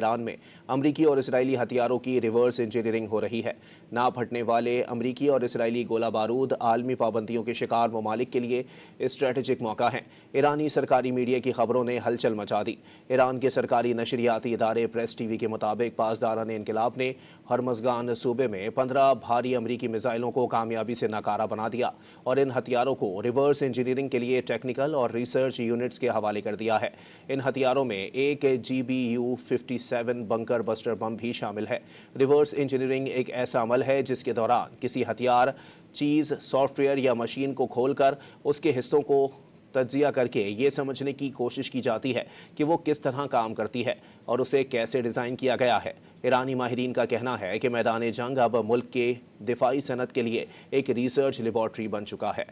ایران میں امریکی اور اسرائیلی ہتھیاروں کی ریورس انجینئرنگ ہو رہی ہے۔ نہ پھٹنے والے امریکی اور اسرائیلی گولہ بارود عالمی پابندیوں کے شکار ممالک کے لیے اسٹریٹجک موقع ہیں۔ ایرانی سرکاری میڈیا کی خبروں نے ہلچل مچا دی۔ ایران کے سرکاری نشریاتی ادارے پریس ٹی وی کے مطابق پاسداران انقلاب نے ہرمزگان صوبے میں 15 بھاری امریکی میزائلوں کو کامیابی سے ناکارہ بنا دیا اور ان ہتھیاروں کو ریورس انجینئرنگ کے لیے ٹیکنیکل اور ریسرچ یونٹس کے حوالے کر دیا ہے۔ ان ہتھیاروں میں ایک GBU-57 بنکر بسٹر بم بھی شامل ہے۔ ریورس انجینئرنگ ایک ایسا عمل ہے جس کے دوران کسی ہتھیار، چیز، سافٹ ویئر یا مشین کو کھول کر اس کے حصوں کو تجزیہ کر کے یہ سمجھنے کی کوشش کی جاتی ہے کہ وہ کس طرح کام کرتی ہے اور اسے کیسے ڈیزائن کیا گیا ہے۔ ایرانی ماہرین کا کہنا ہے کہ میدان جنگ اب ملک کے دفاعی صنعت کے لیے ایک ریسرچ لیبارٹری بن چکا ہے۔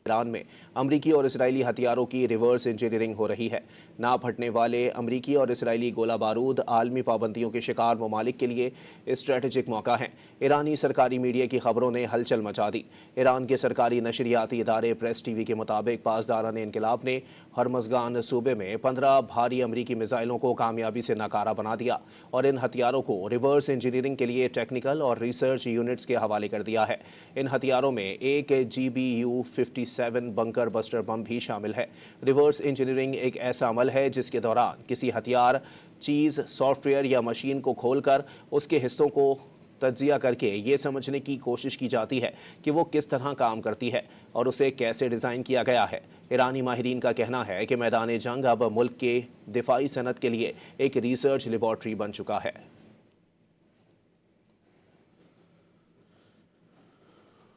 ایران میں امریکی اور اسرائیلی ہتھیاروں کی ریورس انجینئرنگ ہو رہی ہے۔ نہ پھٹنے والے امریکی اور اسرائیلی گولہ بارود عالمی پابندیوں کے شکار ممالک کے لیے اسٹریٹجک موقع ہیں۔ ایرانی سرکاری میڈیا کی خبروں نے ہلچل مچا دی۔ ایران کے سرکاری نشریاتی ادارے پریس ٹی وی کے مطابق پاسداران انقلاب نے ہرمزگان صوبے میں 15 بھاری امریکی میزائلوں کو کامیابی سے ناکارہ بنا دیا اور ان ہتھیاروں کو ریورس انجینئرنگ کے لیے ٹیکنیکل اور ریسرچ یونٹس کے حوالے کر دیا ہے۔ ان ہتھیاروں میں ایک GBU-57 بنکر بسٹر بم بھی شامل ہے۔ ریورس انجینئرنگ ایک ایسا عمل ہے جس کے دوران کسی ہتھیار، چیز، سافٹ ویئر یا مشین کو کھول کر اس کے حصوں کو تجزیہ کر کے یہ سمجھنے کی کوشش کی جاتی ہے کہ وہ کس طرح کام کرتی ہے اور اسے کیسے ڈیزائن کیا گیا ہے۔ ایرانی ماہرین کا کہنا ہے کہ میدان جنگ اب ملک کے دفاعی صنعت کے لیے ایک ریسرچ لیبارٹری بن چکا ہے۔